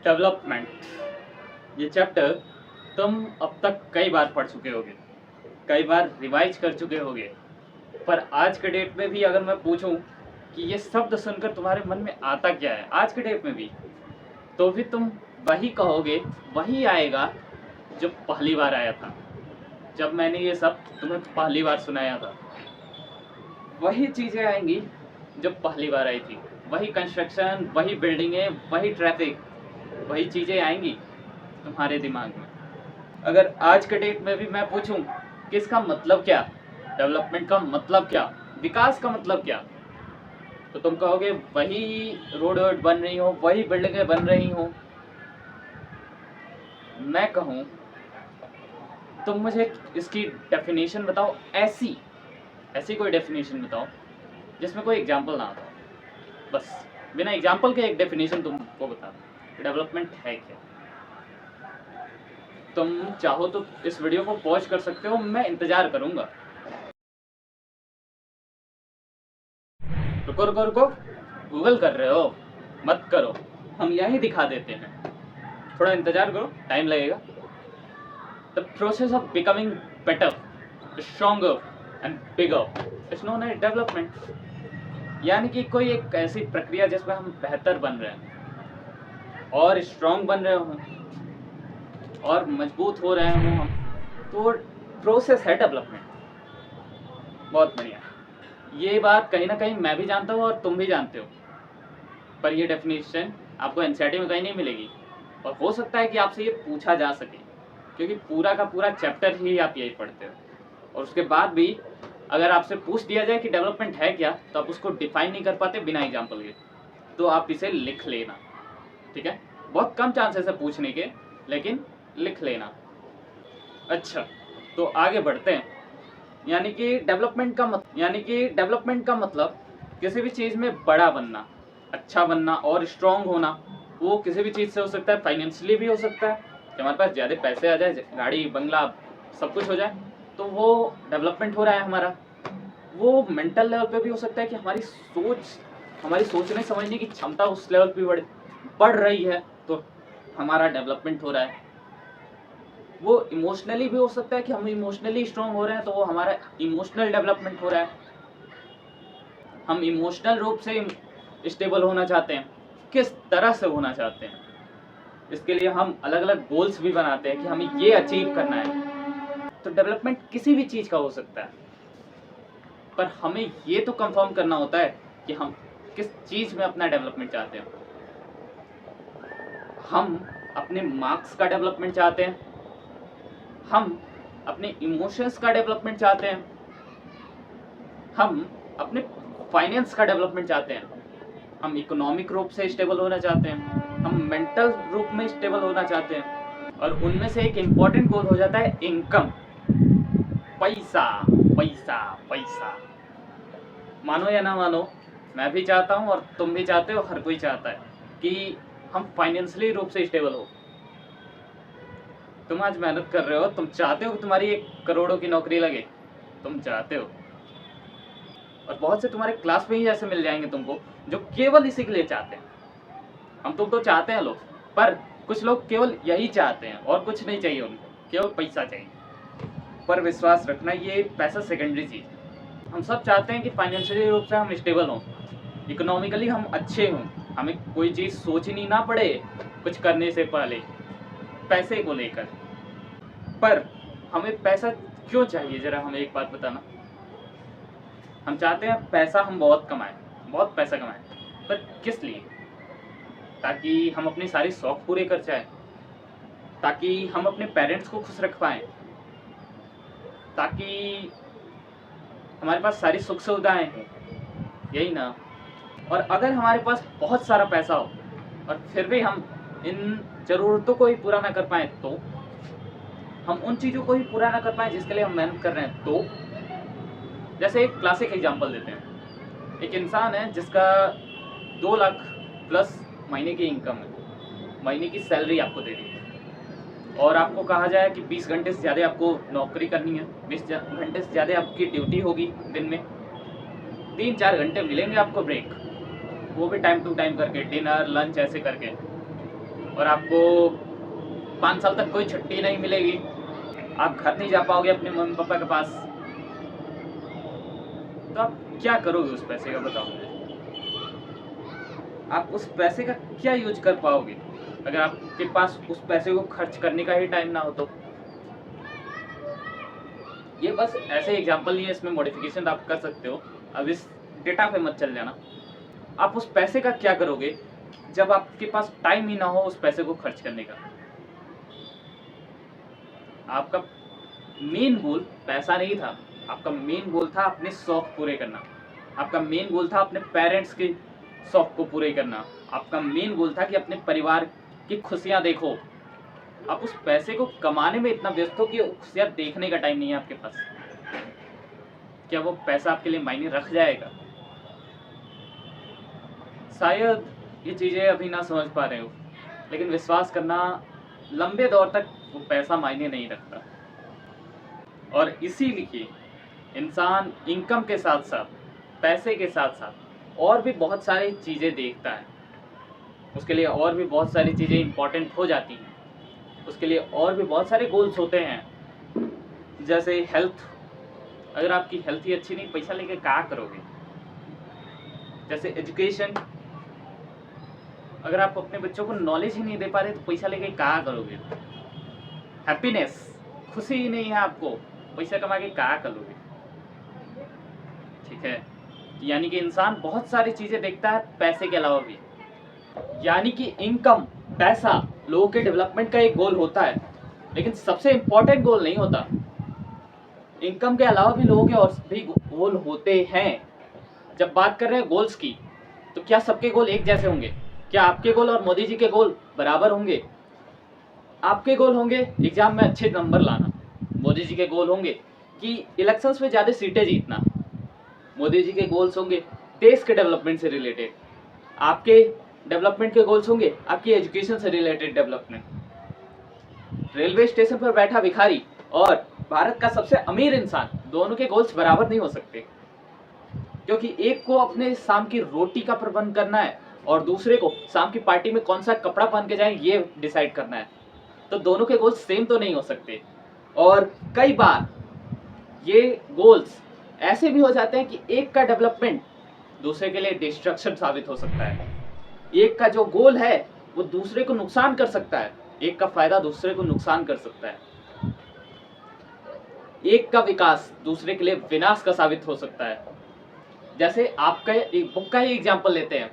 Development ये chapter तुम अब तक कई बार पढ़ चुके होगे, कई बार रिवाइज कर चुके होगे, पर आज के डेट में भी अगर मैं पूछूं कि ये शब्द सुनकर तुम्हारे मन में आता क्या है आज के डेट में भी, तो भी तुम वही कहोगे, वही आएगा जो पहली बार आया था, जब मैंने ये सब तुम्हें पहली बार सुनाया था। वही चीज़ें आएंगी जो पहली बार आई थी, वही कंस्ट्रक्शन, वही बिल्डिंगें, वही ट्रैफिक, वही चीज़ें आएंगी तुम्हारे दिमाग में। अगर आज के डेट में भी मैं पूछूं कि इसका मतलब क्या, डेवलपमेंट का मतलब क्या, विकास का मतलब क्या, तो तुम कहोगे वही रोड वोड बन रही हो, वही बिल्डिंगें बन रही हो। मैं कहूँ तुम मुझे इसकी डेफिनेशन बताओ, ऐसी कोई डेफिनेशन बताओ जिसमें कोई एग्जाम्पल ना आता हो। बस बिना एग्जाम्पल के एक डेफिनेशन तुमको बता दो, डेवलपमेंट है क्या। तुम चाहो तो इस वीडियो को पॉज कर सकते हो, मैं इंतजार करूंगा। रुको रुको रुको, गूगल कर रहे हो, मत करो, हम यही दिखा देते हैं, थोड़ा इंतजार करो, टाइम लगेगा। The process of becoming better, stronger and bigger is known as development. यानी कि कोई एक ऐसी प्रक्रिया जिसमें हम बेहतर बन रहे हैं और स्ट्रॉन्ग बन रहे हो और मजबूत हो रहे हो हम, तो प्रोसेस है डेवलपमेंट। बहुत बढ़िया, ये बात कहीं ना कहीं मैं भी जानता हूँ और तुम भी जानते हो, पर ये डेफिनेशन आपको एनसीईआरटी में कहीं नहीं मिलेगी, और हो सकता है कि आपसे ये पूछा जा सके, क्योंकि पूरा का पूरा चैप्टर ही आप यही पढ़ते हो, और उसके बाद भी अगर आपसे पूछ दिया जाए कि डेवलपमेंट है क्या, तो आप उसको डिफाइन नहीं कर पाते बिना एग्जाम्पल के, तो आप इसे लिख लेना, ठीक है। बहुत कम चांसेस है पूछने के, लेकिन लिख लेना। अच्छा, तो आगे बढ़ते हैं। यानी कि डेवलपमेंट का मतलब किसी भी चीज़ में बड़ा बनना, अच्छा बनना और स्ट्रांग होना। वो किसी भी चीज़ से हो सकता है, फाइनेंशियली भी हो सकता है कि हमारे पास ज़्यादा पैसे आ जाए, गाड़ी बंगला सब कुछ हो जाए, तो वो डेवलपमेंट हो रहा है हमारा। वो मेंटल लेवल पे भी हो सकता है कि हमारी सोचने समझने की क्षमता उस लेवल पे बढ़ रही है, तो हमारा डेवलपमेंट हो रहा है। वो इमोशनली भी हो सकता है कि हम इमोशनली स्ट्रांग हो रहे हैं, तो वो हमारा इमोशनल डेवलपमेंट हो रहा है। हम इमोशनल रूप से स्टेबल होना चाहते हैं, किस तरह से होना चाहते हैं, इसके लिए हम अलग अलग गोल्स भी बनाते हैं कि हमें ये अचीव करना है। तो डेवलपमेंट किसी भी चीज़ का हो सकता है, पर हमें ये तो कंफर्म करना होता है कि हम किस चीज़ में अपना डेवलपमेंट चाहते हैं। हम अपने मार्क्स का डेवलपमेंट चाहते हैं, हम अपने इमोशंस का डेवलपमेंट चाहते हैं, हम अपने फाइनेंस का डेवलपमेंट चाहते हैं, हम इकोनॉमिक रूप से स्टेबल होना चाहते हैं, हम मेंटल रूप में स्टेबल होना चाहते हैं, और उनमें से एक इम्पॉर्टेंट गोल हो जाता है इनकम, पैसा पैसा पैसा। मानो या ना मानो, मैं भी चाहता हूँ और तुम भी चाहते हो, हर कोई चाहता है कि हम फाइनेंशियली रूप से स्टेबल हो। तुम आज मेहनत कर रहे हो, तुम चाहते हो कि तुम्हारी 1 करोड़ों की नौकरी लगे, तुम चाहते हो, और बहुत से तुम्हारे क्लास में ही ऐसे मिल जाएंगे तुमको जो केवल इसी के लिए चाहते हैं। हम तुम तो चाहते हैं लोग, पर कुछ लोग केवल यही चाहते हैं और कुछ नहीं चाहिए उनको, केवल पैसा चाहिए। पर विश्वास रखना, ये पैसा सेकेंडरी चीज़ है। हम सब चाहते हैं कि फाइनेंशियली रूप से हम स्टेबल हों, इकोनॉमिकली हम अच्छे हों, हमें कोई चीज़ सोचनी ना पड़े कुछ करने से पहले पैसे को लेकर। पर हमें पैसा क्यों चाहिए, ज़रा हमें एक बात बताना। हम चाहते हैं पैसा हम बहुत कमाएं, बहुत पैसा कमाएं, पर किस लिए? ताकि हम अपने सारे शौक पूरे कर जाएं, ताकि हम अपने पेरेंट्स को खुश रख पाएँ, ताकि हमारे पास सारी सुख सुविधाएँ हों, यही ना। और अगर हमारे पास बहुत सारा पैसा हो और फिर भी हम इन ज़रूरतों को ही पूरा ना कर पाएँ, तो हम उन चीज़ों को ही पूरा ना कर पाएँ जिसके लिए हम मेहनत कर रहे हैं, तो जैसे एक क्लासिक एग्जांपल देते हैं। एक इंसान है जिसका 2 लाख प्लस महीने की इनकम है, महीने की सैलरी आपको दे दी है, और आपको कहा जाए कि 20 घंटे से ज़्यादा आपको नौकरी करनी है, 20 घंटे से ज़्यादा आपकी ड्यूटी होगी दिन में, 3-4 घंटे मिलेंगे आपको ब्रेक, वो भी टाइम टू टाइम करके, डिनर लंच ऐसे करके। और आपको 5 साल तक कोई छुट्टी नहीं मिलेगी, आप घर नहीं जा पाओगे अपने मम्मी पापा के पास, तो आप क्या करोगे उस पैसे का बताओ मुझे? आप उस पैसे का क्या यूज कर पाओगे अगर आपके पास उस पैसे को खर्च करने का ही टाइम ना हो तो? ये बस ऐसे एग्जांपल नहीं है, इसमें मॉडिफिकेशन आप कर सकते हो। अब इस डेटा पे मत चल जाना। आप उस पैसे का क्या करोगे जब आपके पास टाइम ही ना हो उस पैसे को खर्च करने का? आपका मेन गोल पैसा नहीं था, आपका मेन गोल था अपने शौक पूरे करना, आपका मेन गोल था अपने पेरेंट्स के शौक को पूरे करना, आपका मेन गोल था कि अपने परिवार की खुशियां देखो। आप उस पैसे को कमाने में इतना व्यस्त हो कि खुशियां देखने का टाइम नहीं है आपके पास। क्या वो पैसा आपके लिए मायने रख जाएगा? शायद ये चीज़ें अभी ना समझ पा रहे हो, लेकिन विश्वास करना, लंबे दौर तक वो पैसा मायने नहीं रखता। और इसीलिए इंसान इनकम के साथ साथ, पैसे के साथ साथ और भी बहुत सारी चीज़ें देखता है। उसके लिए और भी बहुत सारी चीज़ें इंपॉर्टेंट हो जाती हैं, उसके लिए और भी बहुत सारे गोल्स होते हैं। जैसे हेल्थ, अगर आपकी हेल्थ ही अच्छी नहीं, पैसा लेके क्या करोगे? जैसे एजुकेशन, अगर आप अपने बच्चों को नॉलेज ही नहीं दे पा रहे तो पैसा लेके क्या करोगे? हैप्पीनेस, खुशी ही नहीं है आपको, पैसा कमा के क्या करोगे? ठीक है, यानी कि इंसान बहुत सारी चीजें देखता है पैसे के अलावा भी। यानी कि इनकम, पैसा लोगों के डेवलपमेंट का एक गोल होता है, लेकिन सबसे इंपॉर्टेंट गोल नहीं होता। इनकम के अलावा भी लोगों के और भी गोल होते हैं। जब बात कर रहे हैं गोल्स की, तो क्या सबके गोल एक जैसे होंगे? क्या आपके गोल और मोदी जी के गोल बराबर होंगे? आपके गोल होंगे एग्जाम में अच्छे नंबर लाना, मोदी जी के गोल होंगे कि इलेक्शंस में ज़्यादा सीटें जीतना, मोदी जी के गोल्स होंगे देश के डेवलपमेंट से रिलेटेड, आपके डेवलपमेंट के गोल्स होंगे आपकी एजुकेशन से रिलेटेड डेवलपमेंट। रेलवे स्टेशन पर बैठा भिखारी और भारत का सबसे अमीर इंसान, दोनों के गोल्स बराबर नहीं हो सकते, क्योंकि एक को अपने शाम की रोटी का प्रबंध करना है और दूसरे को शाम की पार्टी में कौन सा कपड़ा पहन के जाए ये डिसाइड करना है। तो दोनों के गोल्स सेम तो नहीं हो सकते। और कई बार ये गोल्स ऐसे भी हो जाते हैं कि एक का डेवलपमेंट दूसरे के लिए डिस्ट्रक्शन साबित हो सकता है। एक का जो गोल है वो दूसरे को नुकसान कर सकता है, एक का फायदा दूसरे को नुकसान कर सकता है। एक का विकास दूसरे के लिए विनाश का साबित हो सकता है। जैसे आपका एक बुक का ही एग्जाम्पल लेते हैं,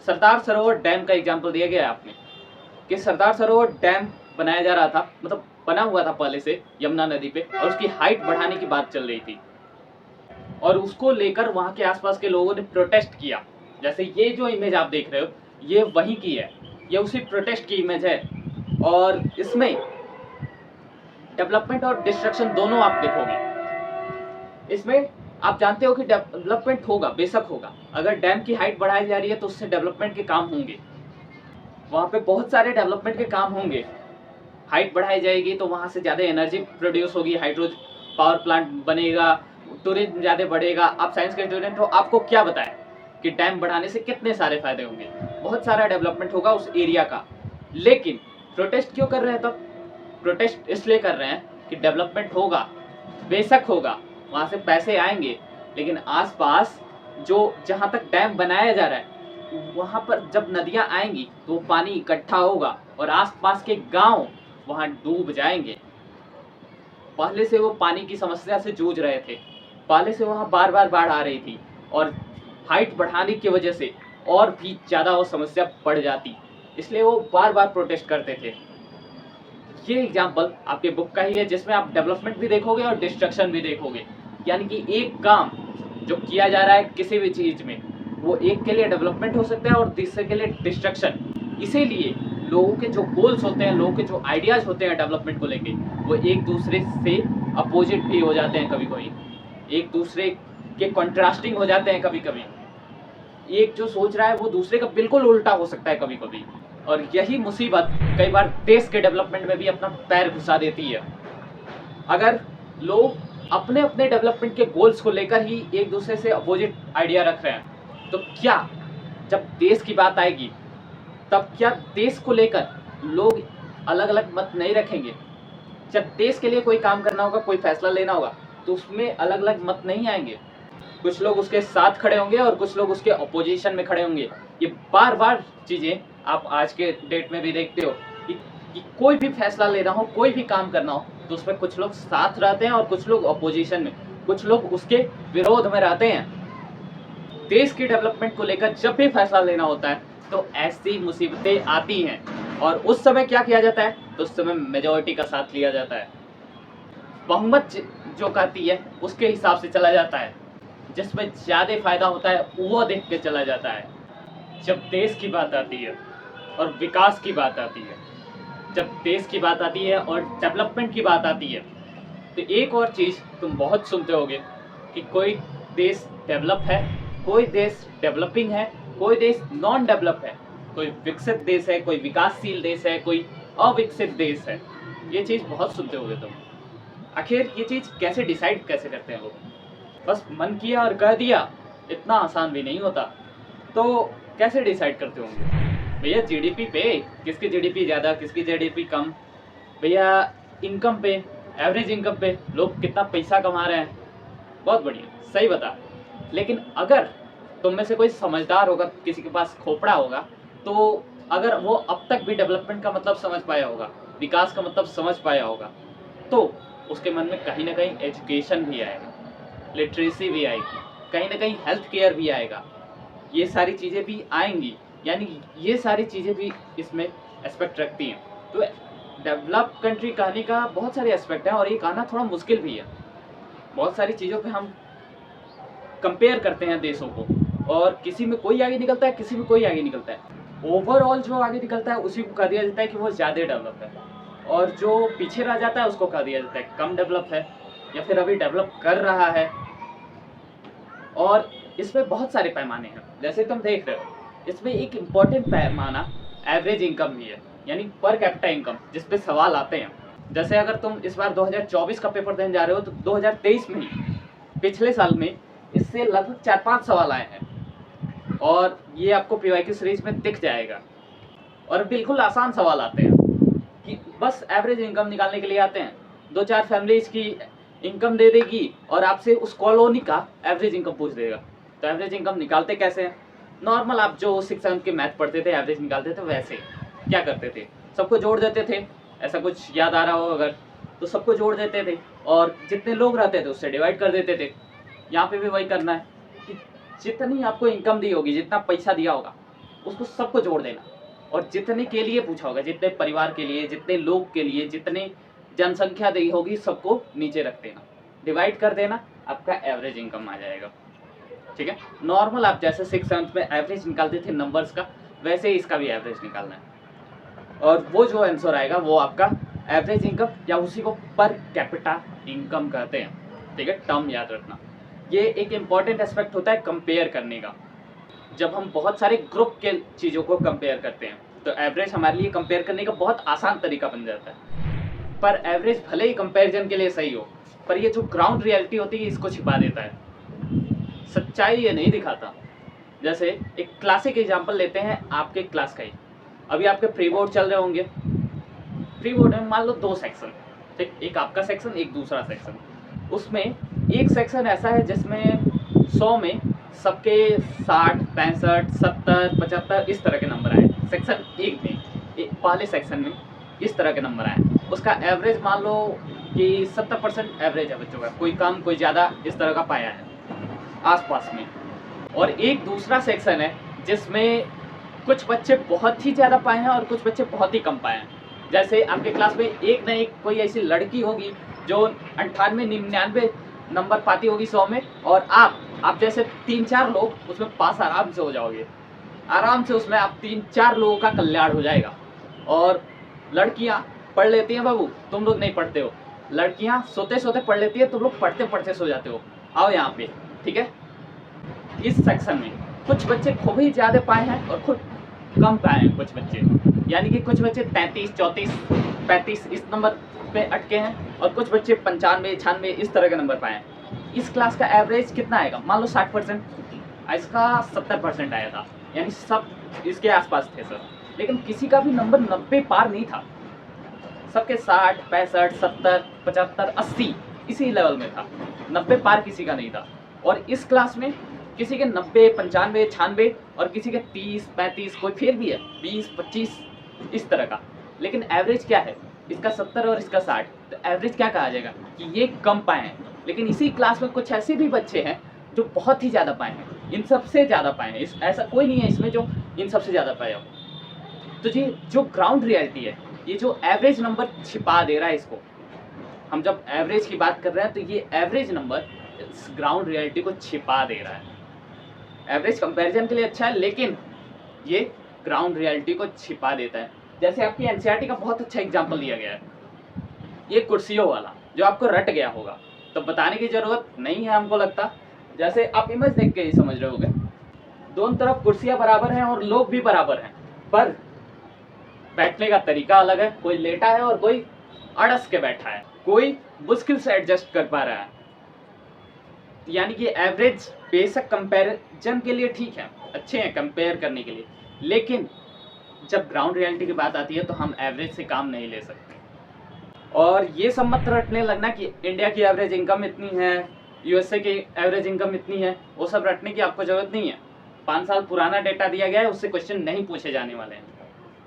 सरदार सरोवर डैम का एग्जाम्पल दिया गया है आपने कि सरदार सरोवर डैम बनाया जा रहा था, मतलब बना हुआ था पहले से यमुना नदी पे, और उसकी हाइट बढ़ाने की बात चल रही थी और उसको लेकर वहां के आसपास के लोगों ने प्रोटेस्ट किया। जैसे ये जो इमेज आप देख रहे हो ये वहीं की है, ये उसी प्रोटेस्ट की इमेज है। और इसमें डेवलपमेंट और डिस्ट्रक्शन दोनों आप देखोगे। इसमें आप जानते हो कि डेवलपमेंट होगा, बेशक होगा, अगर डैम की हाइट बढ़ाई जा रही है तो उससे डेवलपमेंट के काम होंगे, वहाँ पे बहुत सारे डेवलपमेंट के काम होंगे। हाइट बढ़ाई जाएगी तो वहाँ से ज़्यादा एनर्जी प्रोड्यूस होगी, हाइड्रो पावर प्लांट बनेगा, टूरिज्म ज़्यादा बढ़ेगा। आप साइंस के स्टूडेंट हो, आपको क्या बताएं कि डैम बढ़ाने से कितने सारे फायदे होंगे, बहुत सारा डेवलपमेंट होगा उस एरिया का। लेकिन प्रोटेस्ट क्यों कर रहे हैं? तब प्रोटेस्ट इसलिए कर रहे हैं कि डेवलपमेंट होगा, बेशक होगा, वहाँ से पैसे आएंगे, लेकिन आसपास जो जहाँ तक डैम बनाया जा रहा है वहाँ पर जब नदियाँ आएंगी तो वो पानी इकट्ठा होगा और आसपास के गांव वहाँ डूब जाएंगे। पहले से वो पानी की समस्या से जूझ रहे थे, पहले से वहाँ बार बार बाढ़ आ रही थी और हाइट बढ़ाने की वजह से और भी ज़्यादा वो समस्या बढ़ जाती, इसलिए वो बार बार प्रोटेस्ट करते थे। ये एग्जाम्पल आपके बुक का ही है जिसमें आप डेवलपमेंट भी देखोगे और डिस्ट्रक्शन भी देखोगे। यानी कि एक काम जो किया जा रहा है किसी भी चीज़ में, वो एक के लिए डेवलपमेंट हो सकता है और दूसरे के लिए डिस्ट्रक्शन। इसीलिए लोगों के जो गोल्स होते हैं, लोगों के जो आइडियाज़ होते हैं डेवलपमेंट को लेके, वो एक दूसरे से अपोजिट भी हो जाते हैं, कभी कभी एक दूसरे के कंट्रास्टिंग हो जाते हैं, कभी कभी एक जो सोच रहा है वो दूसरे का बिल्कुल उल्टा हो सकता है कभी कभी। और यही मुसीबत कई बार देश के डेवलपमेंट में भी अपना पैर घुसा देती है। अगर लोग अपने अपने डेवलपमेंट के गोल्स को लेकर ही एक दूसरे से अपोजिट आइडिया रख रहे हैं, तो क्या जब देश की बात आएगी तब क्या देश को लेकर लोग अलग अलग मत नहीं रखेंगे। जब देश के लिए कोई काम करना होगा, कोई फैसला लेना होगा, तो उसमें अलग अलग मत नहीं आएंगे। कुछ लोग उसके साथ खड़े होंगे और कुछ लोग उसके अपोजिशन में खड़े होंगे। ये बार बार चीज़ें आप आज के डेट में भी देखते हो कि कोई भी फैसला लेना हो, कोई भी काम करना हो, तो उसमें कुछ लोग साथ रहते हैं और कुछ लोग अपोजिशन में, कुछ लोग उसके विरोध में रहते हैं। देश की डेवलपमेंट को लेकर जब भी फैसला लेना होता है तो ऐसी मुसीबतें आती हैं, और उस समय क्या किया जाता है, तो उस समय मेजॉरिटी का साथ लिया जाता है। बहुमत जो कहती है उसके हिसाब से चला जाता है, जिसमें ज़्यादा फायदा होता है वो देख के चला जाता है। जब देश की बात आती है और विकास की बात आती है, जब देश की बात आती है और डेवलपमेंट की बात आती है, तो एक और चीज़ तुम बहुत सुनते होगे कि कोई देश डेवलप है, कोई देश डेवलपिंग है, कोई देश नॉन डेवलप है, कोई विकसित देश है, कोई विकासशील देश है, कोई अविकसित देश है। ये चीज़ बहुत सुनते होगे तुम। आखिर ये चीज़ कैसे डिसाइड कैसे करते हैं लोग? बस मन किया और कह दिया, इतना आसान भी नहीं होता। तो कैसे डिसाइड करते होंगे? भैया जीडीपी पे, किसकी जीडीपी ज़्यादा, किसकी जीडीपी कम, भैया इनकम पे, एवरेज इनकम पे लोग कितना पैसा कमा रहे हैं। बहुत बढ़िया, सही बता। लेकिन अगर तुम में से कोई समझदार होगा, किसी के पास खोपड़ा होगा, तो अगर वो अब तक भी डेवलपमेंट का मतलब समझ पाया होगा, विकास का मतलब समझ पाया होगा, तो उसके मन में कहीं ना कहीं एजुकेशन भी आएगा, लिटरेसी भी आएगी, कहीं ना कहीं हेल्थ केयर भी आएगा, ये सारी चीज़ें भी आएंगी। यानी ये सारी चीज़ें भी इसमें एस्पेक्ट रखती हैं। तो डेवलप कंट्री कहने का बहुत सारे एस्पेक्ट हैं और ये कहना थोड़ा मुश्किल भी है। बहुत सारी चीज़ों पे हम कंपेयर करते हैं देशों को, और किसी में कोई आगे निकलता है, किसी में कोई आगे निकलता है। ओवरऑल जो आगे निकलता है उसी को कह दिया जाता है कि वो ज़्यादा डेवलप है, और जो पीछे रह जाता है उसको कह दिया जाता है कम डेवलप है, या फिर अभी डेवलप कर रहा है। और इसमें बहुत सारे पैमाने हैं, जैसे तुम देख रहे हो। इसमें एक इम्पॉर्टेंट पैमाना एवरेज इनकम भी है, यानी पर कैपिटा इनकम, जिस पे सवाल आते हैं। जैसे अगर तुम इस बार 2024 का पेपर देने जा रहे हो, तो 2023 में ही, पिछले साल में, इससे लगभग 4-5 सवाल आए हैं, और ये आपको पीवाईक्यू सीरीज में दिख जाएगा। और बिल्कुल आसान सवाल आते हैं कि बस एवरेज इनकम निकालने के लिए आते हैं। 2-4 फैमिलीज की इनकम दे देगी और आपसे उस कॉलोनी का एवरेज इनकम पूछ देगा। तो एवरेज इनकम निकालते कैसे हैं? नॉर्मल आप जो 6-7 के मैथ पढ़ते थे, एवरेज निकालते थे, वैसे क्या करते थे, सबको जोड़ देते थे। ऐसा कुछ याद आ रहा हो अगर, तो सबको जोड़ देते थे और जितने लोग रहते थे उससे डिवाइड कर देते थे। यहाँ पे भी वही करना है कि जितनी आपको इनकम दी होगी, जितना पैसा दिया होगा, उसको सबको जोड़ देना, और जितने के लिए पूछा होगा, जितने परिवार के लिए, जितने लोग के लिए, जितनी जनसंख्या दी होगी, सबको नीचे रख देना, डिवाइड कर देना, आपका एवरेज इनकम आ जाएगा। ठीक है, नॉर्मल आप जैसे 6-7 में एवरेज निकालते थे नंबर्स का, वैसे ही इसका भी एवरेज निकालना है, और वो जो आंसर आएगा वो आपका एवरेज इनकम, या उसी को पर कैपिटा इनकम कहते हैं। ठीक है, टर्म याद रखना। ये एक इम्पॉर्टेंट एस्पेक्ट होता है कंपेयर करने का। जब हम बहुत सारे ग्रुप के चीज़ों को कंपेयर करते हैं, तो एवरेज हमारे लिए कंपेयर करने का बहुत आसान तरीका बन जाता है। पर एवरेज भले ही कंपैरिजन के लिए सही हो, पर ये जो ग्राउंड रियलिटी होती है इसको छिपा देता है, सच्चाई ये नहीं दिखाता। जैसे एक क्लासिक एग्जांपल लेते हैं आपके क्लास का ही। अभी आपके प्री बोर्ड चल रहे होंगे। प्री बोर्ड में मान लो 2 सेक्शन, ठीक, एक आपका सेक्शन, एक दूसरा सेक्शन। उसमें एक सेक्शन ऐसा है जिसमें 100 में सबके 60, 65, 70, 75 इस तरह के नंबर आए। सेक्शन एक में, पहले सेक्शन में इस तरह के नंबर आए। उसका एवरेज मान लो कि 70% एवरेज है बच्चों का, कोई कम कोई ज़्यादा इस तरह का पाया है आसपास में। और एक दूसरा सेक्शन है जिसमें कुछ बच्चे बहुत ही ज़्यादा पाए हैं और कुछ बच्चे बहुत ही कम पाए हैं। जैसे आपके क्लास में एक ना एक कोई ऐसी लड़की होगी जो 98-99 नंबर पाती होगी 100 में, और आप जैसे 3-4 लोग उसमें पास आराम से हो जाओगे। आराम से उसमें आप 3-4 लोगों का कल्याण हो जाएगा। और लड़कियां पढ़ लेती हैं बाबू, तुम लोग नहीं पढ़ते हो। लड़कियां सोते सोते पढ़ लेती है, तुम लोग पढ़ते पढ़ते सो जाते हो। आओ यहाँ पे, ठीक है। इस सेक्शन में कुछ बच्चे खूब ही ज़्यादा पाए हैं और खुद कम पाए हैं कुछ बच्चे, यानी कि कुछ बच्चे 33, 34, 35 इस नंबर पे अटके हैं, और कुछ बच्चे 95, 96 इस तरह के नंबर पाए हैं। इस क्लास का एवरेज कितना आएगा? मान लो 60%, इसका 70% आया था, यानी सब इसके आसपास थे सर। लेकिन किसी का भी नंबर 90 पार नहीं था। सबके 60, 65, 70, 75, 80 इसी लेवल में था। 90 पार किसी का नहीं था। और इस क्लास में किसी के 90, 95, 96 और किसी के 30, 35, कोई फेल भी है 20, 25 इस तरह का। लेकिन एवरेज क्या है? इसका 70 और इसका 60। तो एवरेज क्या कहा जाएगा कि ये कम पाए हैं। लेकिन इसी क्लास में कुछ ऐसे भी बच्चे हैं जो बहुत ही ज़्यादा पाए हैं, इन सबसे ज़्यादा पाए हैं। ऐसा कोई नहीं है इसमें जो इन सबसे ज़्यादा पाए हो। तो ये जो ग्राउंड रियलिटी है, ये जो एवरेज नंबर छिपा दे रहा है इसको। हम जब एवरेज की बात कर रहे हैं तो ये एवरेज नंबर इस ग्राउंड रियलिटी को छिपा दे रहा है। एवरेज कंपैरिजन के लिए अच्छा है, लेकिन ये ग्राउंड रियलिटी को छिपा देता है। जैसे आपकी एनसीईआरटी का बहुत अच्छा एग्जाम्पल दिया गया है, ये कुर्सियों वाला जो आपको रट गया होगा, तो बताने की जरूरत नहीं है हमको लगता। जैसे आप इमेज देख के ही समझ रहे होगे, दोनों तरफ कुर्सियां बराबर हैं और लोग भी बराबर हैं, पर बैठने का तरीका अलग है। कोई लेटा है और कोई अड़स के बैठा है, कोई मुश्किल से एडजस्ट कर पा रहा है। यानी कि एवरेज बेशक कंपैरिजन के लिए ठीक है, अच्छे हैं कंपेयर करने के लिए, लेकिन जब ग्राउंड रियलिटी की बात आती है तो हम एवरेज से काम नहीं ले सकते। और ये सब मत रटने लगना कि इंडिया की एवरेज इनकम इतनी है, यूएसए की एवरेज इनकम इतनी है, वो सब रटने की आपको ज़रूरत नहीं है। 5 साल पुराना डेटा दिया गया है, उससे क्वेश्चन नहीं पूछे जाने वाले हैं,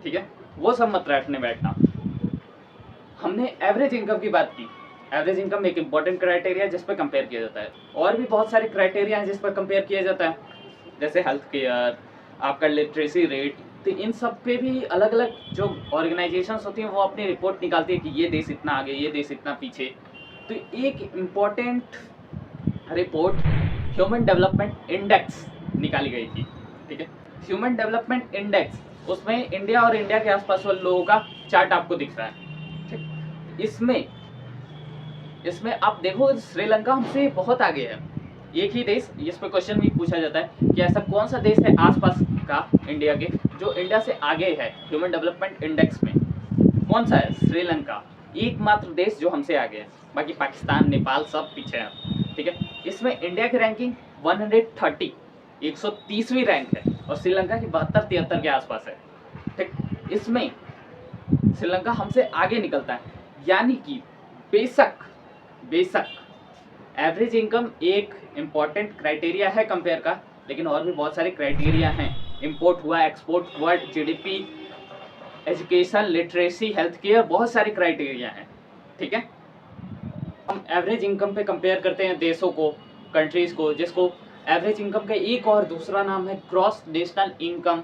ठीक है? वो सब मत रटने बैठना। हमने एवरेज इनकम की बात की। एवरेज इनकम एक इंपॉर्टेंट क्राइटेरिया है जिस पर कंपेयर किया जाता है। और भी बहुत सारे क्राइटेरिया हैं जिस पर कंपेयर किया जाता है, जैसे हेल्थ केयर, आपका लिटरेसी रेट। तो इन सब पे भी अलग अलग जो ऑर्गेनाइजेशंस होती हैं वो अपनी रिपोर्ट निकालती है कि ये देश इतना आगे, ये देश इतना पीछे। तो एक important report human development index निकाली गई थी, ठीक है? ह्यूमन डेवलपमेंट इंडेक्स, उसमें इंडिया और इंडिया के आसपास वाले लोगों का चार्ट आपको दिख रहा है, ठीक? इसमें आप देखो श्रीलंका हमसे बहुत आगे है। एक ही देश, इस पर क्वेश्चन भी पूछा जाता है कि ऐसा कौन सा देश है आसपास का इंडिया के जो इंडिया से आगे है ह्यूमन डेवलपमेंट इंडेक्स में? कौन सा है? श्रीलंका, एकमात्र देश जो हमसे आगे है। बाकी पाकिस्तान, नेपाल सब पीछे हैं, ठीक है? इसमें इंडिया की रैंकिंग 130, 130वीं रैंक है और श्रीलंका की 72-73 के आसपास है, ठीक? इसमें श्रीलंका हमसे आगे निकलता है। यानी कि बेशक एवरेज इनकम एक इम्पॉर्टेंट क्राइटेरिया है कंपेयर का, लेकिन और भी बहुत सारे क्राइटेरिया हैं। इंपोर्ट हुआ, एक्सपोर्ट हुआ, GDP, education, literacy, health care, बहुत सारे क्राइटेरिया हैं, ठीक है? हम एवरेज इनकम पे कंपेयर करते हैं देशों को, कंट्रीज़ को, जिसको एवरेज इनकम का एक और दूसरा नाम है ग्रॉस नेशनल इनकम,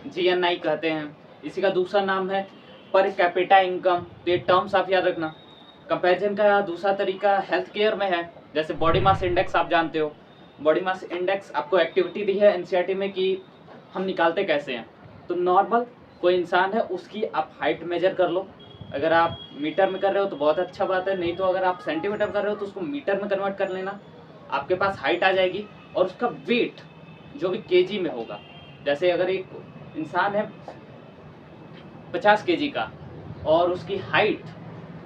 GNI कहते हैं। इसी का दूसरा नाम है पर कैपिटा इनकम। तो ये टर्म्स आप याद रखना। कंपैरिजन का दूसरा तरीका हेल्थ केयर में है, जैसे बॉडी मास इंडेक्स आप जानते हो। बॉडी मास इंडेक्स आपको एक्टिविटी दी है एनसीईआरटी में कि हम निकालते कैसे हैं। तो नॉर्मल कोई इंसान है उसकी आप हाइट मेजर कर लो। अगर आप मीटर में कर रहे हो तो बहुत अच्छा बात है, नहीं तो अगर आप सेंटीमीटर कर रहे हो तो उसको मीटर में कन्वर्ट कर लेना, आपके पास हाइट आ जाएगी। और उसका वेट जो भी केजी में होगा, जैसे अगर एक इंसान है 50 केजी का और उसकी हाइट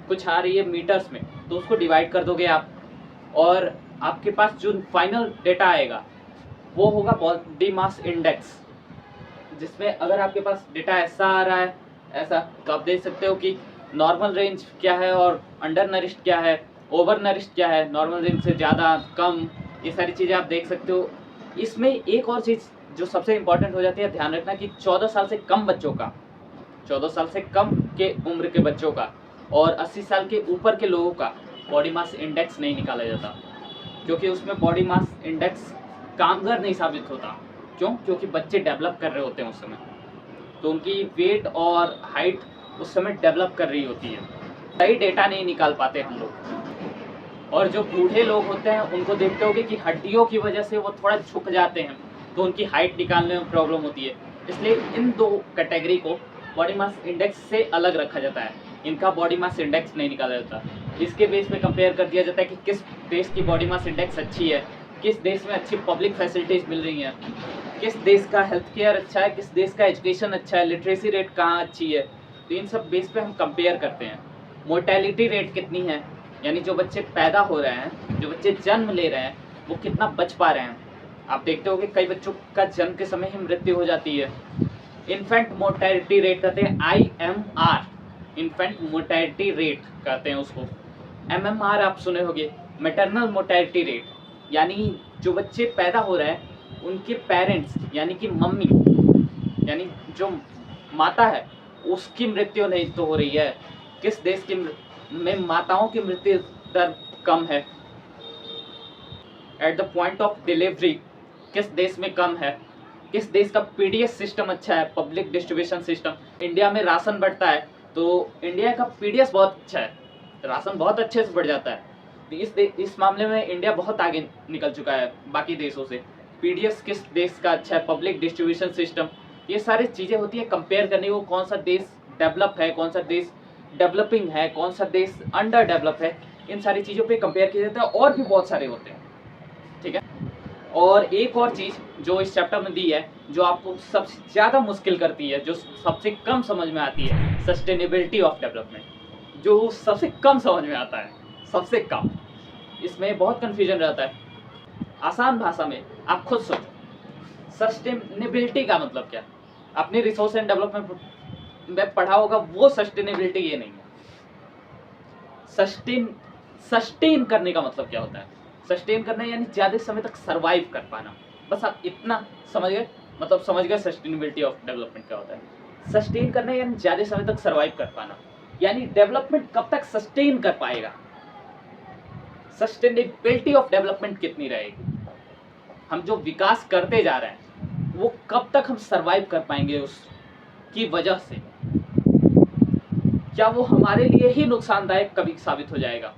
कुछ आ रही है मीटर्स में, तो उसको डिवाइड कर दोगे आप, और आपके पास जो फाइनल डेटा आएगा वो होगा बॉडी मास इंडेक्स, जिसमें अगर आपके पास डेटा ऐसा आ रहा है ऐसा, तो आप देख सकते हो कि नॉर्मल रेंज क्या है और अंडर नरिश्ड क्या है, ओवर नरिश्ड क्या है, नॉर्मल रेंज से ज़्यादा कम, ये सारी चीज़ें आप देख सकते हो। इसमें एक और चीज़ जो सबसे इम्पॉर्टेंट हो जाती है, ध्यान रखना कि 14 साल से कम बच्चों का, 14 साल से कम के उम्र के बच्चों का और 80 साल के ऊपर के लोगों का बॉडी मास इंडेक्स नहीं निकाला जाता, क्योंकि उसमें बॉडी मास इंडेक्स कामगार नहीं साबित होता। क्यों? क्योंकि बच्चे डेवलप कर रहे होते हैं उस समय, तो उनकी वेट और हाइट उस समय डेवलप कर रही होती है, सही डेटा नहीं निकाल पाते हम लोग। और जो बूढ़े लोग होते हैं उनको देखते होगे कि हड्डियों की वजह से वो थोड़ा झुक जाते हैं, तो उनकी हाइट निकालने में प्रॉब्लम होती है। इसलिए इन दो कैटेगरी को बॉडी मास इंडेक्स से अलग रखा जाता है, इनका बॉडी मास इंडेक्स नहीं निकाला जाता। इसके बेस पे कंपेयर कर दिया जाता है कि किस देश की बॉडी मास इंडेक्स अच्छी है, किस देश में अच्छी पब्लिक फैसिलिटीज़ मिल रही हैं, किस देश का हेल्थ केयर अच्छा है, किस देश का एजुकेशन अच्छा है, लिटरेसी रेट कहाँ अच्छी है। तो इन सब बेस पे हम कंपेयर करते हैं। मोर्टेलिटी रेट कितनी है, यानी जो बच्चे पैदा हो रहे हैं, जो बच्चे जन्म ले रहे हैं, वो कितना बच पा रहे हैं। आप देखते हो कि कई बच्चों का जन्म के समय ही मृत्यु हो जाती है। इन्फेंट मोर्टेलिटी रेट कहते हैं IMR, इन्फेंट मोर्टेलिटी रेट कहते हैं उसको। MMR आप सुने होंगे, मैटरनल मोर्टेलिटी रेट, यानी जो बच्चे पैदा हो रहे हैं उनके पेरेंट्स यानी कि मम्मी, यानी जो माता है उसकी मृत्यु नहीं तो हो रही है। किस देश की में माताओं की मृत्यु दर कम है at the point of delivery, किस देश में कम है। किस देश का PDS सिस्टम अच्छा है, पब्लिक डिस्ट्रीब्यूशन सिस्टम। इंडिया में राशन बढ़ता है तो इंडिया का PDS बहुत अच्छा है, राशन बहुत अच्छे से बढ़ जाता है। तो इस मामले में इंडिया बहुत आगे निकल चुका है बाकी देशों से। PDS किस देश का अच्छा है, पब्लिक डिस्ट्रीब्यूशन सिस्टम, ये सारी चीज़ें होती है कंपेयर करने को, कौन सा देश डेवलप है, कौन सा देश डेवलपिंग है, कौन सा देश अंडर डेवलप है। इन सारी चीज़ों पे कंपेयर किया जाता है और भी बहुत सारे होते हैं, ठीक है। और एक और चीज़ जो इस चैप्टर में दी है, जो आपको सबसे ज़्यादा मुश्किल करती है, जो सबसे कम समझ में आती है, सस्टेनेबिलिटी ऑफ डेवलपमेंट, जो सबसे कम समझ में आता है, सबसे कम। इसमें बहुत कन्फ्यूजन रहता है। आसान भाषा में आप खुद सोचो, सस्टेनेबिलिटी का मतलब क्या। अपने रिसोर्स एंड डेवलपमेंट में पढ़ा होगा, वो सस्टेनेबिलिटी ये नहीं है। सस्टेन करने का मतलब क्या होता है। सस्टेन करना यानी ज़्यादा समय तक सरवाइव कर पाना, बस आप इतना समझ गए, मतलब समझ गए सस्टेनेबिलिटी ऑफ डेवलपमेंट क्या होता है। सस्टेन करना यानी ज़्यादा समय तक सरवाइव कर पाना, यानी डेवलपमेंट कब तक सस्टेन कर पाएगा, सस्टेनेबिलिटी ऑफ डेवलपमेंट कितनी रहेगी। हम जो विकास करते जा रहे हैं वो कब तक हम सरवाइव कर पाएंगे उसकी वजह से, क्या वो हमारे लिए ही नुकसानदायक कभी साबित हो जाएगा,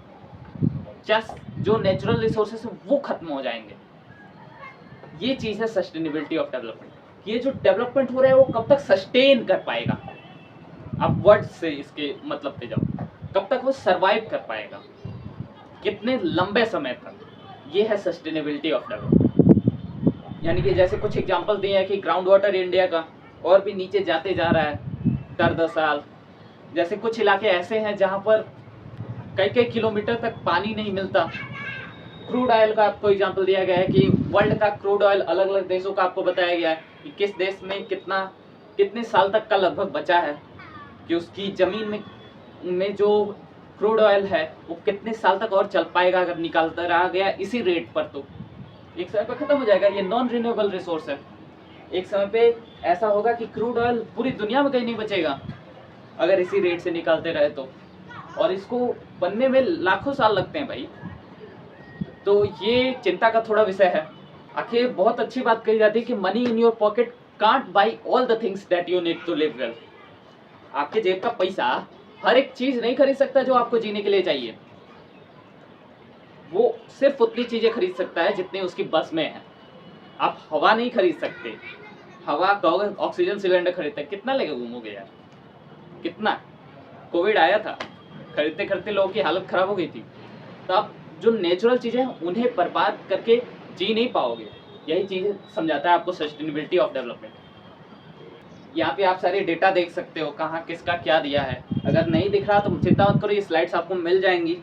क्या जो नेचुरल रिसोर्सेस हैं वो खत्म हो जाएंगे। ये चीज़ है सस्टेनेबिलिटी ऑफ डेवलपमेंट। ये जो डेवलपमेंट हो रहा है वो कब तक सस्टेन कर पाएगा, आप वर्ड से इसके मतलब पे जाओ, कब तक वो सरवाइव कर पाएगा, कितने लंबे समय तक, ये है सस्टेनेबिलिटी ऑफ डेवलपमेंट। यानी कि जैसे कुछ एग्जांपल दिए हैं कि ग्राउंड वाटर इंडिया का और भी नीचे जाते जा रहा है दर 10 साल। जैसे कुछ इलाके ऐसे हैं जहाँ पर कई कई किलोमीटर तक पानी नहीं मिलता। क्रूड ऑयल का आपको एग्जांपल दिया गया है कि वर्ल्ड का क्रूड ऑयल अलग अलग देशों का आपको बताया गया है कि किस देश में कितने साल तक का लगभग बचा है, कि उसकी ज़मीन में जो क्रूड ऑयल है वो कितने साल तक और चल पाएगा अगर निकालता रहा गया इसी रेट पर, तो एक समय पर ख़त्म हो जाएगा। ये नॉन रिन्यूएबल रिसोर्स है। एक समय पे ऐसा होगा कि क्रूड ऑयल पूरी दुनिया में कहीं नहीं बचेगा अगर इसी रेट से निकालते रहे तो, और इसको बनने में लाखों साल लगते हैं भाई। तो ये चिंता का थोड़ा विषय है। आखिर बहुत अच्छी बात कही जाती है कि money in your pocket can't buy all the things that you need to live well. आपके जेब का पैसा हर एक चीज़ नहीं खरीद सकता जो आपको जीने के लिए चाहिए। वो सिर्फ उतनी चीज़ें खरीद सकता है जितनी उसकी बस में है। आप हवा नहीं खरीद सकते। हवा कहोगे ऑक्सीजन सिलेंडर खरीदते हैं, कितना लेके घूमोगे यार, कितना। कोविड आया था, खरीदते खरीदते लोगों की हालत ख़राब हो गई थी। तो आप जो नेचुरल चीज़ें हैं उन्हें बर्बाद करके जी नहीं पाओगे। यही चीज़ समझाता है आपको सस्टेनेबिलिटी ऑफ डेवलपमेंट। यहाँ पे आप सारे डेटा देख सकते हो, कहाँ किसका क्या दिया है। अगर नहीं दिख रहा तो चिंता मत करो, ये स्लाइड्स आपको मिल जाएंगी।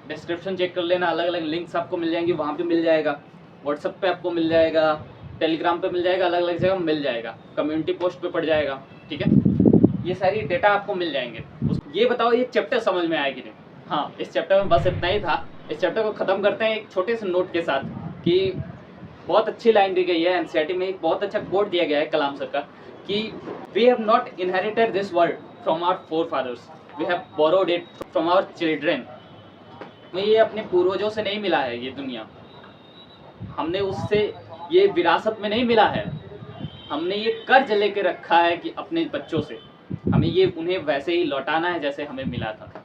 डिस्क्रिप्शन चेक कर लेना, अलग अलग लिंक्स आपको मिल जाएंगी, वहाँ पे मिल जाएगा। व्हाट्सएप पे आपको मिल जाएगा, टेलीग्राम पे मिल जाएगा, अलग अलग जगह मिल जाएगा, कम्युनिटी पोस्ट पे पड़ जाएगा, ठीक है। ये सारी डेटा आपको मिल जाएंगे। ये बताओ ये चैप्टर समझ में आया कि नहीं। हाँ, इस चैप्टर में बस इतना ही था। इस चैप्टर को ख़त्म करते हैं एक छोटे से नोट के साथ कि बहुत अच्छी लाइन दी गई है एनसीईआरटी में। एक बहुत अच्छा कोट दिया गया है कलाम सर का कि we have not inherited this world from our forefathers, we have borrowed it from our children. हमें ये अपने पूर्वजों से नहीं मिला है, ये दुनिया हमने उससे ये विरासत में नहीं मिला है। हमने ये कर्ज लेके रखा है कि अपने बच्चों से हमें ये उन्हें वैसे ही लौटाना है जैसे हमें मिला था।